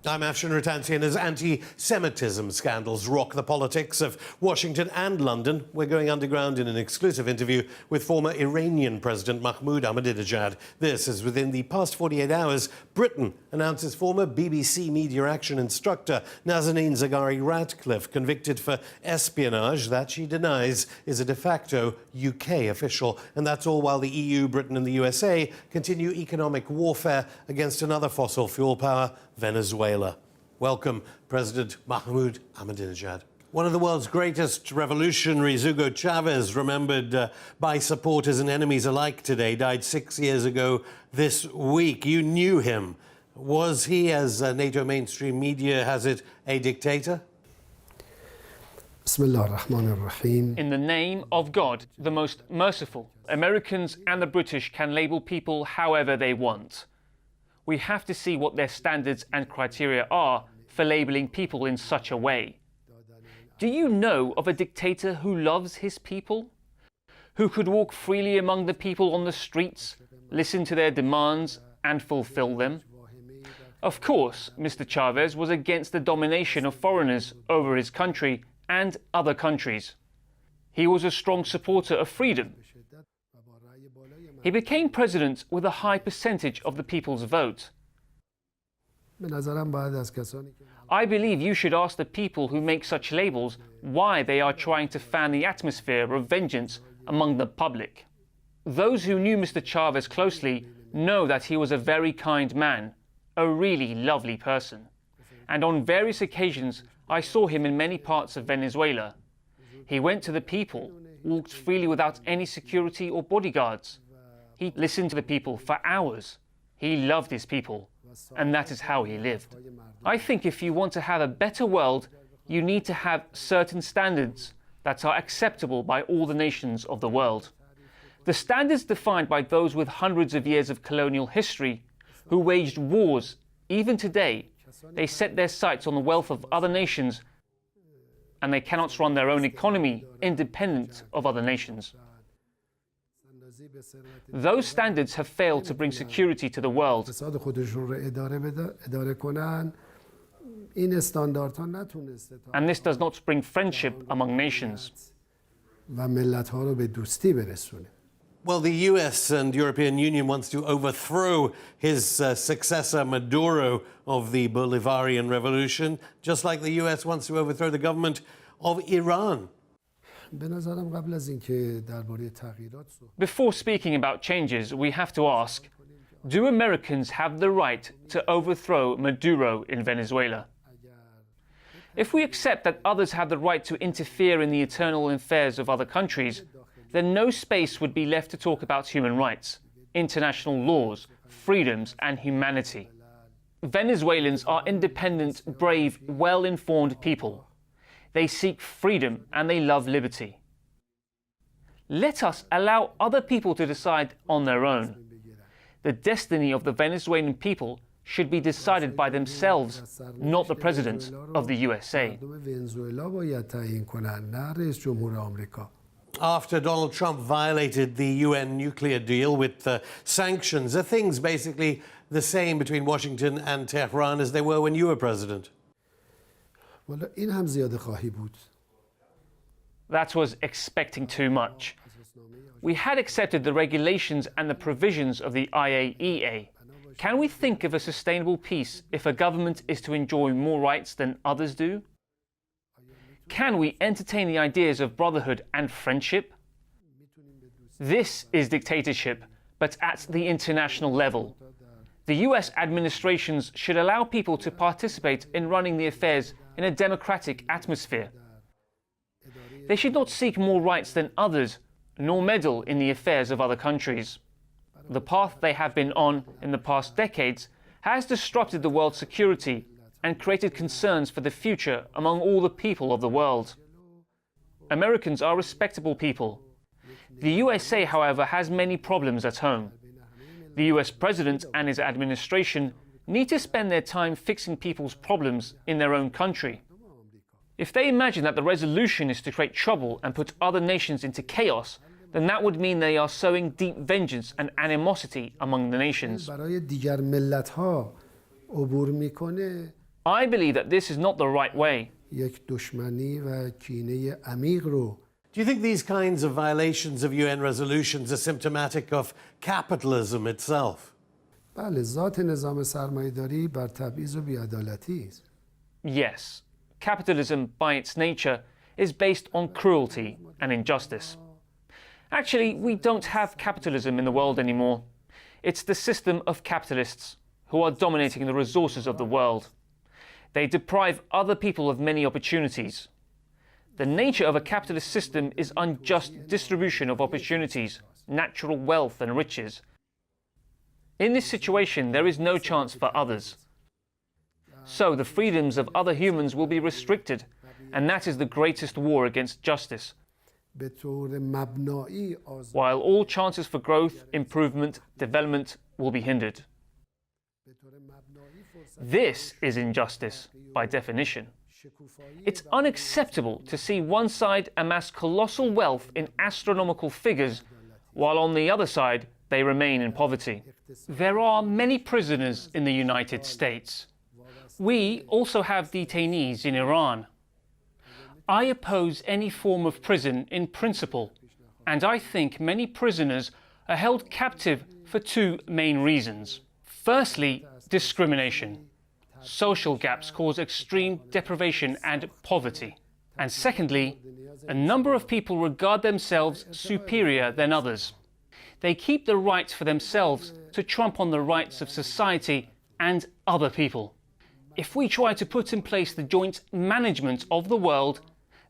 I'm Afshin Ratansian. As anti-Semitism scandals rock the politics of Washington and London, we're going underground in an exclusive interview with former Iranian President Mahmoud Ahmadinejad. This is within the past 48 hours. Britain announces former BBC Media Action instructor Nazanin Zaghari-Ratcliffe convicted for espionage that she denies is a de facto UK official. And that's all while the EU, Britain and the USA continue economic warfare against another fossil fuel power, Venezuela. Welcome, President Mahmoud Ahmadinejad. One of the world's greatest revolutionaries, Hugo Chavez, remembered by supporters and enemies alike today, died 6 years ago this week. You knew him. Was he, as NATO mainstream media has it, a dictator? In the name of God, the most merciful, Americans and the British can label people however they want. We have to see what their standards and criteria are for labeling people in such a way. Do you know of a dictator who loves his people? Who could walk freely among the people on the streets, listen to their demands and fulfill them? Of course, Mr. Chavez was against the domination of foreigners over his country and other countries. He was a strong supporter of freedom. He became president with a high percentage of the people's vote. I believe you should ask the people who make such labels why they are trying to fan the atmosphere of vengeance among the public. Those who knew Mr. Chavez closely know that he was a very kind man, a really lovely person. And on various occasions, I saw him in many parts of Venezuela. He went to the people, walked freely without any security or bodyguards. He listened to the people for hours. He loved his people, and that is how he lived. I think if you want to have a better world, you need to have certain standards that are acceptable by all the nations of the world. The standards defined by those with hundreds of years of colonial history, who waged wars, even today, they set their sights on the wealth of other nations, and they cannot run their own economy independent of other nations. Those standards have failed to bring security to the world. And this does not bring friendship among nations. Well, the US and European Union wants to overthrow his successor, Maduro, of the Bolivarian Revolution, just like the US wants to overthrow the government of Iran. Before speaking about changes, we have to ask, do Americans have the right to overthrow Maduro in Venezuela? If we accept that others have the right to interfere in the internal affairs of other countries, then no space would be left to talk about human rights, international laws, freedoms and humanity. Venezuelans are independent, brave, well-informed people. They seek freedom and they love liberty. Let us allow other people to decide on their own. The destiny of the Venezuelan people should be decided by themselves, not the President of the USA. After Donald Trump violated the UN nuclear deal with sanctions, are things basically the same between Washington and Tehran as they were when you were president? That was expecting too much. We had accepted the regulations and the provisions of the IAEA. Can we think of a sustainable peace if a government is to enjoy more rights than others do? Can we entertain the ideas of brotherhood and friendship? This is dictatorship, but at the international level. The US administrations should allow people to participate in running the affairs in a democratic atmosphere. They should not seek more rights than others, nor meddle in the affairs of other countries. The path they have been on in the past decades has disrupted the world's security and created concerns for the future among all the people of the world. Americans are respectable people. The USA, however, has many problems at home. The US President and his administration need to spend their time fixing people's problems in their own country. If they imagine that the resolution is to create trouble and put other nations into chaos, then that would mean they are sowing deep vengeance and animosity among the nations. I believe that this is not the right way. یک دشمنی و کینه عمیق رو Do you think these kinds of violations of UN resolutions are symptomatic of capitalism itself? بله ذات نظام سرمایه‌داری بر تبعیض و بی‌عدالتی است. Yes, capitalism by its nature is based on cruelty and injustice. Actually, we don't have capitalism in the world anymore. It's the system of capitalists who are dominating the resources of the world. They deprive other people of many opportunities. The nature of a capitalist system is unjust distribution of opportunities, natural wealth and riches. In this situation, there is no chance for others. So the freedoms of other humans will be restricted, and that is the greatest war against justice. به طور مبنایی While all chances for growth, improvement, development will be hindered. This is injustice by definition. It's unacceptable to see one side amass colossal wealth in astronomical figures, while on the other side they remain in poverty. There are many prisoners in the United States. We also have detainees in Iran. I oppose any form of prison in principle, and I think many prisoners are held captive for two main reasons. Firstly, discrimination. Social gaps cause extreme deprivation and poverty. And secondly, a number of people regard themselves superior than others. They keep the rights for themselves to trump on the rights of society and other people. If we try to put in place the joint management of the world,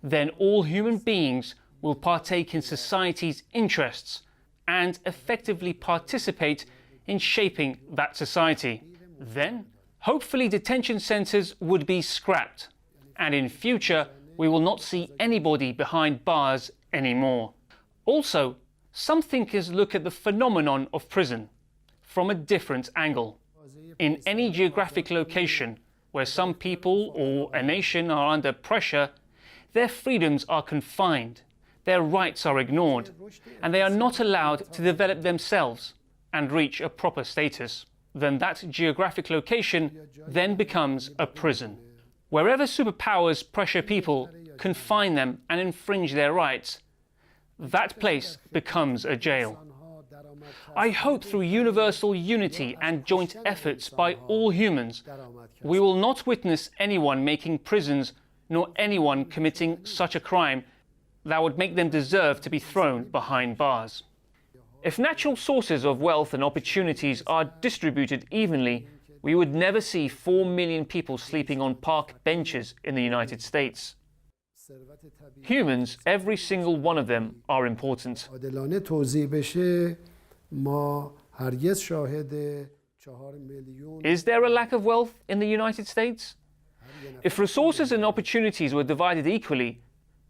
then all human beings will partake in society's interests and effectively participate in shaping that society. Then, hopefully detention centres would be scrapped, and in future we will not see anybody behind bars anymore. Also, some thinkers look at the phenomenon of prison from a different angle. In any geographic location where some people or a nation are under pressure, their freedoms are confined, their rights are ignored, and they are not allowed to develop themselves and reach a proper status. Then that geographic location then becomes a prison. Wherever superpowers pressure people, confine them and infringe their rights, that place becomes a jail. I hope through universal unity and joint efforts by all humans, we will not witness anyone making prisons nor anyone committing such a crime that would make them deserve to be thrown behind bars. If natural sources of wealth and opportunities are distributed evenly, we would never see 4 million people sleeping on park benches in the United States. Humans, every single one of them, are important. عادلانه توزیع بشه ما هرگز شاهد 4 میلیون Is there a lack of wealth in the United States? If resources and opportunities were divided equally,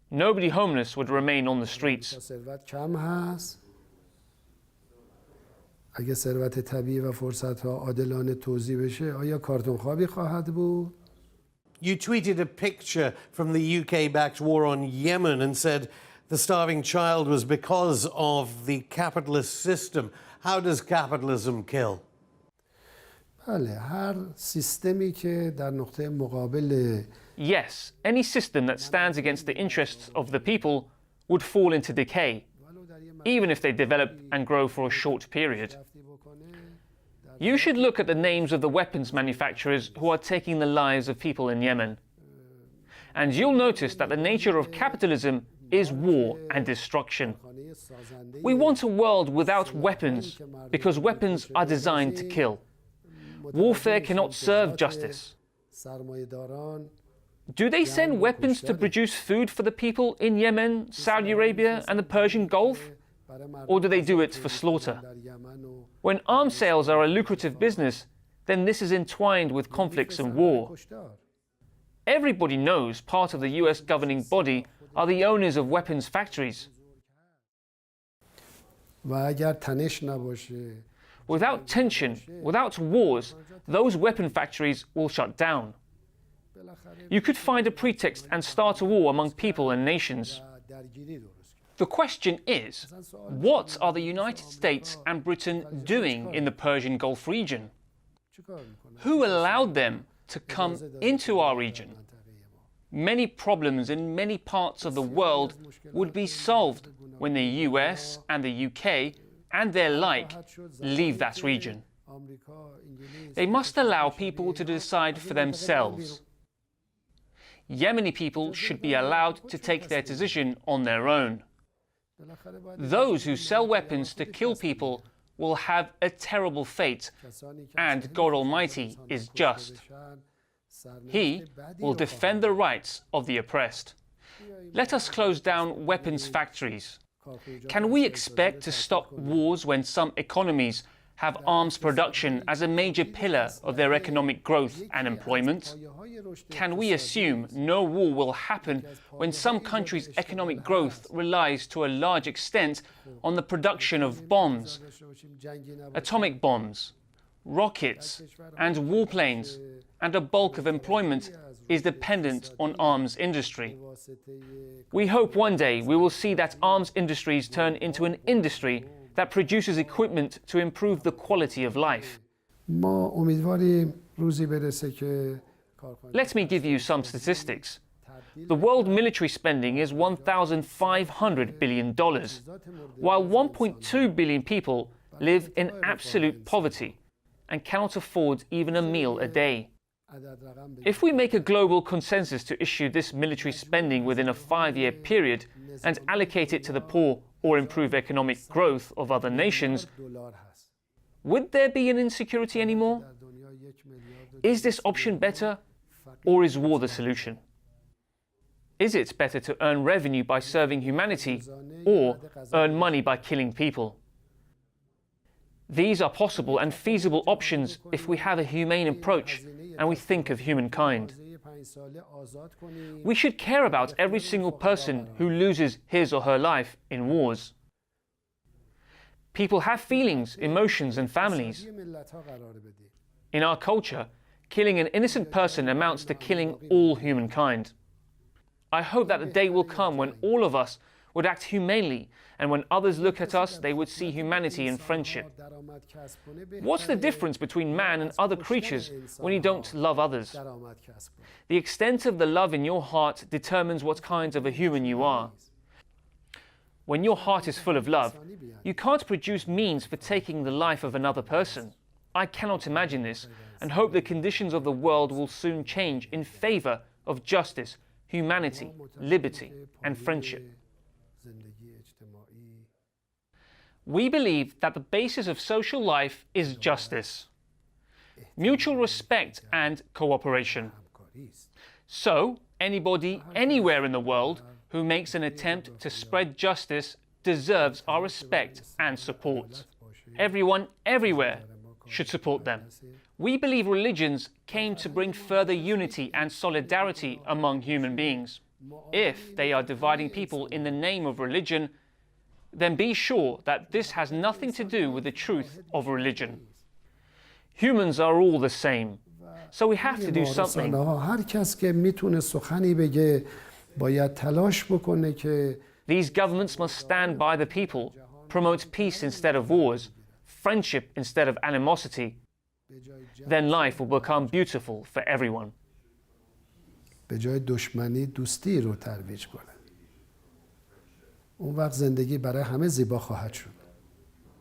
nobody homeless would remain on the streets. ثروت کم هست اگه ثروت طبیعی و فرصت‌ها عادلانه توزیع بشه آیا کارتون خوابی خواهد بود؟ You tweeted a picture from the UK-backed war on Yemen and said the starving child was because of the capitalist system. How does capitalism kill? بله هر سیستمی که در نقطه مقابل Yes, any system that stands against the interests of the people would fall into decay, even if they develop and grow for a short period. You should look at the names of the weapons manufacturers who are taking the lives of people in Yemen. And you'll notice that the nature of capitalism is war and destruction. We want a world without weapons because weapons are designed to kill. Warfare cannot serve justice. Do they send weapons to produce food for the people in Yemen, Saudi Arabia and the Persian Gulf? Or do they do it for slaughter? When arms sales are a lucrative business, then this is entwined with conflicts and war. Everybody knows part of the US governing body are the owners of weapons factories. Without tension, without wars, those weapon factories will shut down. You could find a pretext and start a war among people and nations. The question is, what are the United States and Britain doing in the Persian Gulf region? Who allowed them to come into our region, many problems in many parts of the world would be solved when the US and the UK and their like leave that region. They must allow people to decide for themselves. Yemeni people should be allowed to take their decision on their own. Those who sell weapons to kill people will have a terrible fate, and God Almighty is just. He will defend the rights of the oppressed. Let us close down weapons factories. Can we expect to stop wars when some economies have arms production as a major pillar of their economic growth and employment? Can we assume no war will happen when some countries' economic growth relies to a large extent on the production of bombs, atomic bombs, rockets, and warplanes, and a bulk of employment is dependent on arms industry? We hope one day we will see that arms industries turn into an industry that produces equipment to improve the quality of life. Let me give you some statistics. The world military spending is $1,500 billion, while 1.2 billion people live in absolute poverty and cannot afford even a meal a day. If we make a global consensus to issue this military spending within a 5-year period and allocate it to the poor or improve economic growth of other nations, would there be an insecurity anymore? Is this option better, or is war the solution? Is it better to earn revenue by serving humanity, or earn money by killing people? These are possible and feasible options if we have a humane approach and we think of humankind. We should care about every single person who loses his or her life in wars. People have feelings, emotions, and families. In our culture, killing an innocent person amounts to killing all humankind. I hope that the day will come when all of us would act humanely, and when others look at us, they would see humanity and friendship. What's the difference between man and other creatures when you don't love others? The extent of the love in your heart determines what kind of a human you are. When your heart is full of love, you can't produce means for taking the life of another person. I cannot imagine this, and hope the conditions of the world will soon change in favor of justice, humanity, liberty, and friendship. We believe that the basis of social life is justice, mutual respect, and cooperation. So, anybody, anywhere in the world who makes an attempt to spread justice deserves our respect and support. Everyone, everywhere, should support them. We believe religions came to bring further unity and solidarity among human beings. If they are dividing people in the name of religion, then be sure that this has nothing to do with the truth of religion. Humans are all the same, so we have to do something. These governments must stand by the people, promote peace instead of wars, friendship instead of animosity. Then life will become beautiful for everyone. به جای دشمنی دوستی رو ترویج کنه. اون وقت زندگی برای همه زیبا خواهد شد.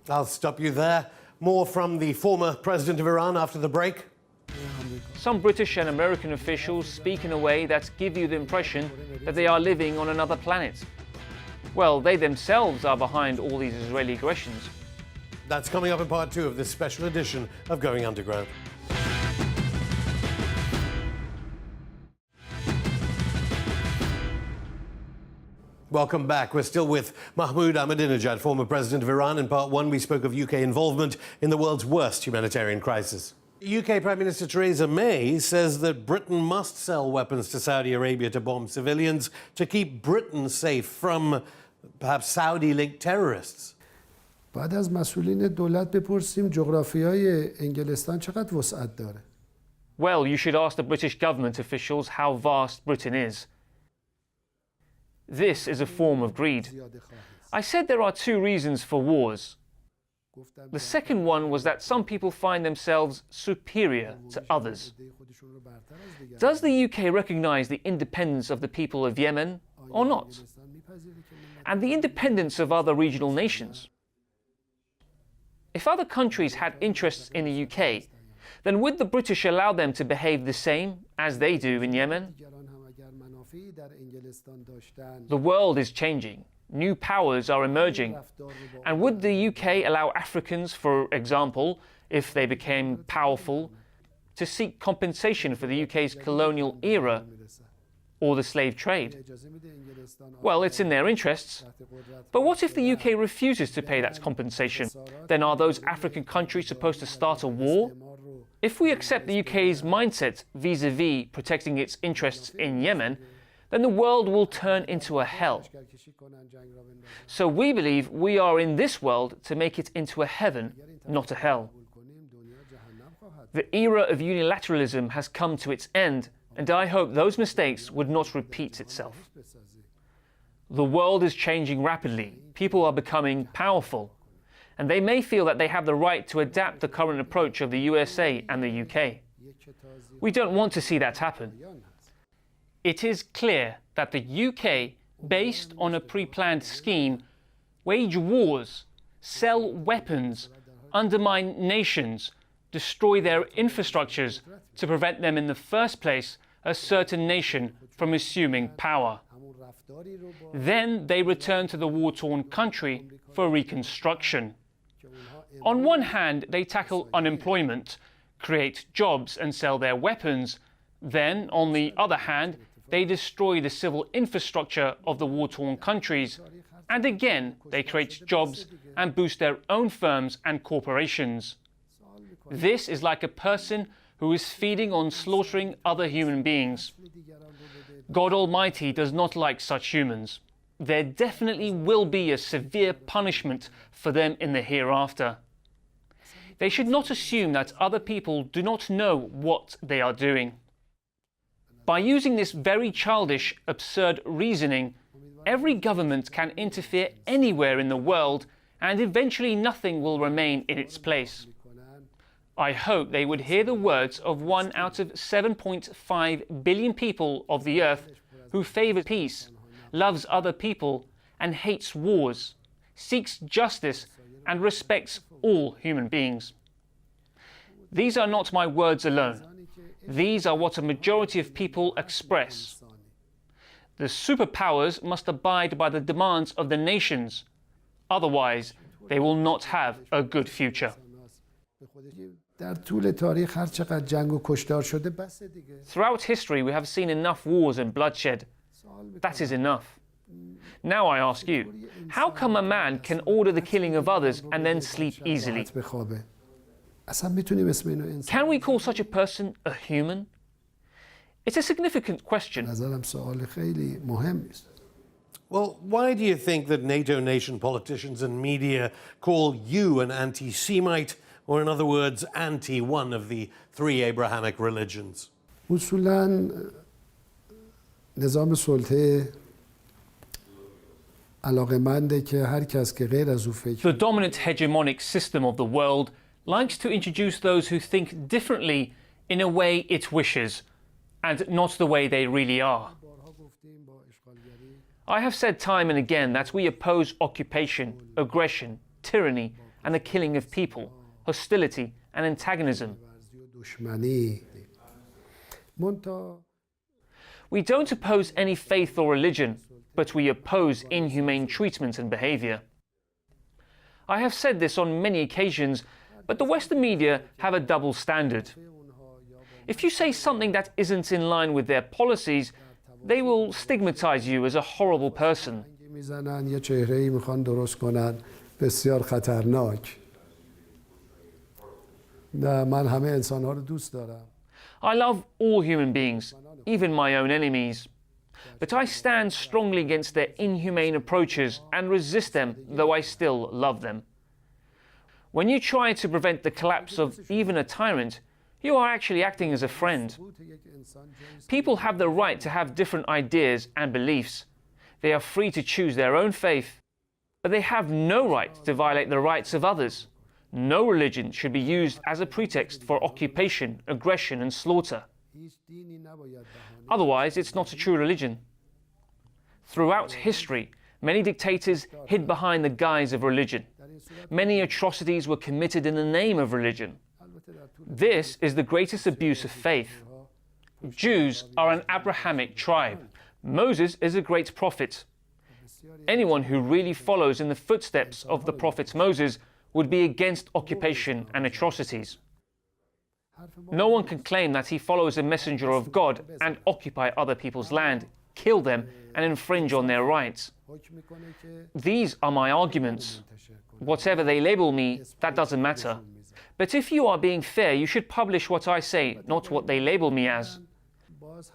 I'll stop you there. More from the former president of Iran after the break. Some British and American officials speak in a way that give you the impression that they are living on another planet. Well, they themselves are behind all these Israeli aggressions. That's coming up in part 2 of this special edition of Going Underground. Welcome back. We're still with Mahmoud Ahmadinejad, former president of Iran. In part 1, we spoke of UK involvement in the world's worst humanitarian crisis. UK Prime Minister Theresa May says that Britain must sell weapons to Saudi Arabia to bomb civilians to keep Britain safe from perhaps Saudi-linked terrorists. بعد از مسئولین دولت بپرسیم جغرافیای انگلستان چقدر وسعت داره. Well, you should ask the British government officials how vast Britain is. This is a form of greed. I said there are 2 reasons for wars. The second one was that some people find themselves superior to others. Does the UK recognise the independence of the people of Yemen or not? And the independence of other regional nations? If other countries had interests in the UK, then would the British allow them to behave the same as they do in Yemen? The world is changing. New powers are emerging. And would the UK allow Africans, for example, if they became powerful, to seek compensation for the UK's colonial era or the slave trade? Well, it's in their interests. But what if the UK refuses to pay that compensation? Then are those African countries supposed to start a war? If we accept the UK's mindset vis-à-vis protecting its interests in Yemen, then the world will turn into a hell. So we believe we are in this world to make it into a heaven, not a hell. The era of unilateralism has come to its end, and I hope those mistakes would not repeat itself. The world is changing rapidly. People are becoming powerful, and they may feel that they have the right to adapt the current approach of the USA and the UK. We don't want to see that happen. It is clear that the UK, based on a pre-planned scheme, wage wars, sell weapons, undermine nations, destroy their infrastructures to prevent them in the first place, a certain nation, from assuming power. Then they return to the war-torn country for reconstruction. On one hand, they tackle unemployment, create jobs and sell their weapons. Then, on the other hand, they destroy the civil infrastructure of the war-torn countries, and again they create jobs and boost their own firms and corporations. This is like a person who is feeding on slaughtering other human beings. God Almighty does not like such humans. There definitely will be a severe punishment for them in the hereafter. They should not assume that other people do not know what they are doing. By using this very childish, absurd reasoning, every government can interfere anywhere in the world and eventually nothing will remain in its place. I hope they would hear the words of 1 out of 7.5 billion people of the earth who favours peace, loves other people and hates wars, seeks justice and respects all human beings. These are not my words alone. These are what a majority of people express. The superpowers must abide by the demands of the nations. Otherwise, they will not have a good future. Throughout history, we have seen enough wars and bloodshed. That is enough. Now I ask you, how come a man can order the killing of others and then sleep easily? Can we call such a person a human? It's a significant question. Well, why do you think that NATO nation politicians and media call you an anti-Semite, or in other words, anti-one of the three Abrahamic religions? The dominant hegemonic system of the world likes to introduce those who think differently in a way it wishes, and not the way they really are. I have said time and again that we oppose occupation, aggression, tyranny, and the killing of people, hostility and antagonism. We don't oppose any faith or religion, but we oppose inhumane treatment and behaviour. I have said this on many occasions, but the Western media have a double standard. If you say something that isn't in line with their policies, they will stigmatize you as a horrible person. I love all human beings, even my own enemies. But I stand strongly against their inhumane approaches and resist them, though I still love them. When you try to prevent the collapse of even a tyrant, you are actually acting as a friend. People have the right to have different ideas and beliefs. They are free to choose their own faith, but they have no right to violate the rights of others. No religion should be used as a pretext for occupation, aggression and slaughter. Otherwise, it's not a true religion. Throughout history, many dictators hid behind the guise of religion. Many atrocities were committed in the name of religion. This is the greatest abuse of faith. Jews are an Abrahamic tribe. Moses is a great prophet. Anyone who really follows in the footsteps of the prophet Moses would be against occupation and atrocities. No one can claim that he follows a messenger of God and occupy other people's land, kill them and infringe on their rights. These are my arguments. Whatever they label me, that doesn't matter. But if you are being fair, you should publish what I say, not what they label me as.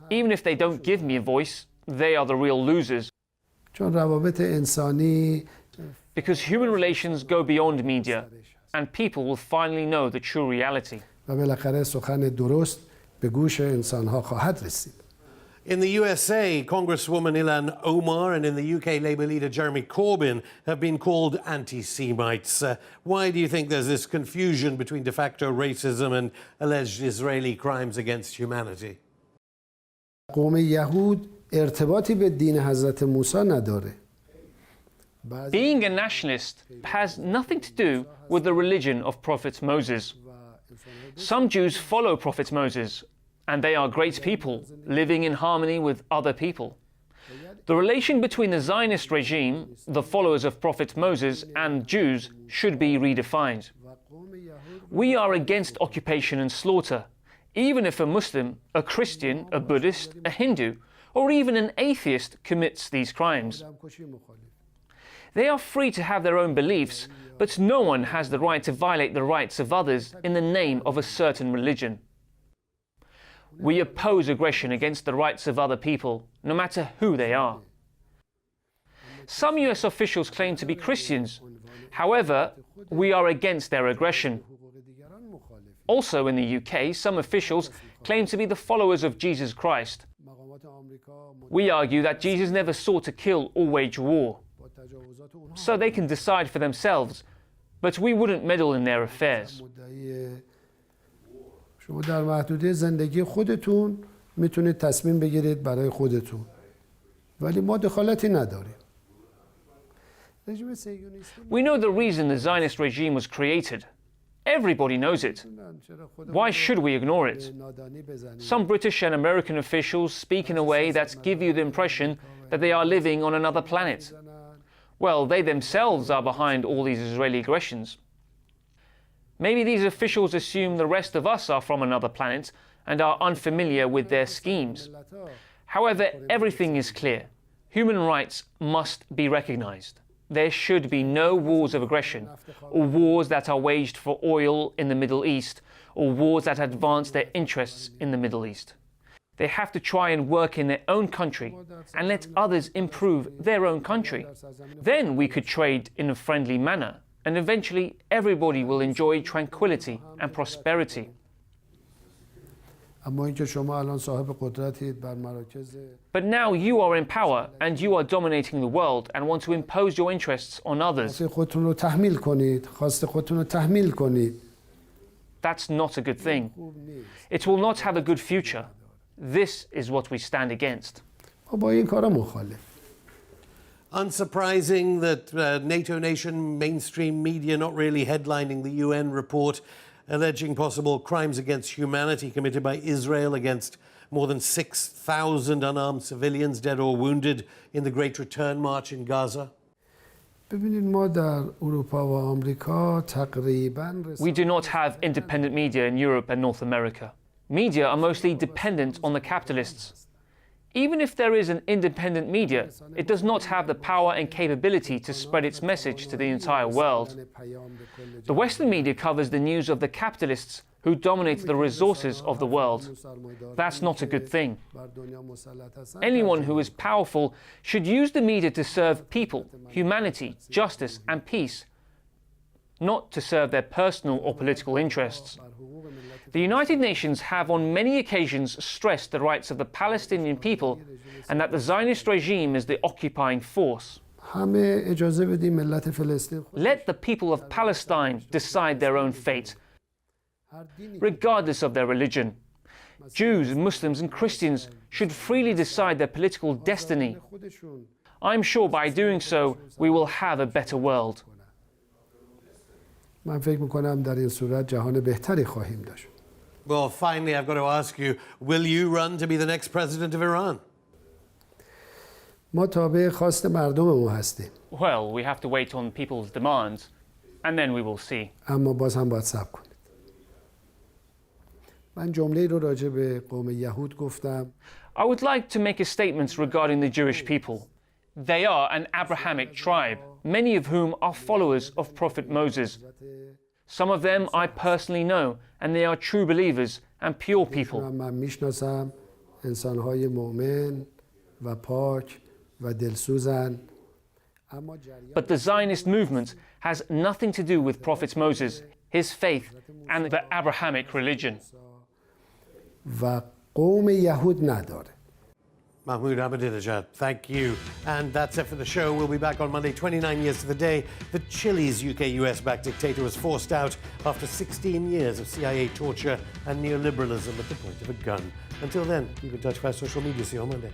Even if they don't give me a voice, they are the real losers. Because human relations go beyond media, and people will finally know the true reality. In the USA, Congresswoman Ilhan Omar and in the UK Labour leader Jeremy Corbyn have been called anti-Semites. Why do you think there's this confusion between de facto racism and alleged Israeli crimes against humanity? قوم یهود ارتباطی به دین حضرت موسی نداره. Being a nationalist has nothing to do with the religion of Prophet Moses. Some Jews follow Prophet Moses, and they are great people, living in harmony with other people. The relation between the Zionist regime, the followers of Prophet Moses, and Jews should be redefined. We are against occupation and slaughter, even if a Muslim, a Christian, a Buddhist, a Hindu, or even an atheist commits these crimes. They are free to have their own beliefs, but no one has the right to violate the rights of others in the name of a certain religion. We oppose aggression against the rights of other people, no matter who they are. Some US officials claim to be Christians. However, we are against their aggression. Also in the UK, some officials claim to be the followers of Jesus Christ. We argue that Jesus never sought to kill or wage war. So they can decide for themselves, but we wouldn't meddle in their affairs. شما در محدوده زندگی خودتون میتونید تصمیم بگیرید برای خودتون. ولی ما دخالتی نداریم. We know the reason the Zionist regime was created. Everybody knows it. Why should we ignore it? Some British and American officials speak in a way that give you the impression that they are living on another planet. Well, they themselves are behind all these Israeli aggressions. Maybe these officials assume the rest of us are from another planet and are unfamiliar with their schemes. However, everything is clear. Human rights must be recognized. There should be no wars of aggression, or wars that are waged for oil in the Middle East, or wars that advance their interests in the Middle East. They have to try and work in their own country and let others improve their own country. Then we could trade in a friendly manner, and eventually everybody will enjoy tranquility and prosperity. But now you are in power and you are dominating the world and want to impose your interests on others. That's not a good thing. It will not have a good future. This is what we stand against. Unsurprising that NATO nation mainstream media not really headlining the UN report alleging possible crimes against humanity committed by Israel against more than 6,000 unarmed civilians dead or wounded in the Great Return March in Gaza? We do not have independent media in Europe and North America. Media are mostly dependent on the capitalists. Even if there is an independent media, it does not have the power and capability to spread its message to the entire world. The Western media covers the news of the capitalists who dominate the resources of the world. That's not a good thing. Anyone who is powerful should use the media to serve people, humanity, justice and peace, not to serve their personal or political interests. The United Nations have on many occasions stressed the rights of the Palestinian people and that the Zionist regime is the occupying force. همه اجازه بدیم ملت فلسطین Let the people of Palestine decide their own fate, regardless of their religion. Jews, Muslims and Christians should freely decide their political destiny. I'm sure by doing so, we will have a better world. من فکر میکنم در این صورت جهان بهتری خواهیم داشت. Well, finally, I've got to ask you, will you run to be the next president of Iran? ما تابع خواست مردم ما هستیم. Well, we have to wait on people's demands, and then we will see. اما باز هم باید صبر کنید. من جمله‌ای رو راجع به قوم یهود گفتم. I would like to make a statement regarding the Jewish people. They are an Abrahamic tribe, many of whom are followers of Prophet Moses. Some of them I personally know, and they are true believers and pure people. من میشناسم انسان‌های مؤمن و پاک و دلسوزن. But the Zionist movement has nothing to do with Prophet Moses, his faith, and the Abrahamic religion. و قوم یهود نداره. Mahmoud Ahmadinejad, thank you. And that's it for the show. We'll be back on Monday, 29 years to the day. The Chile's UK-US-backed dictator was forced out after 16 years of CIA torture and neoliberalism at the point of a gun. Until then, keep in touch via social media. See you on Monday.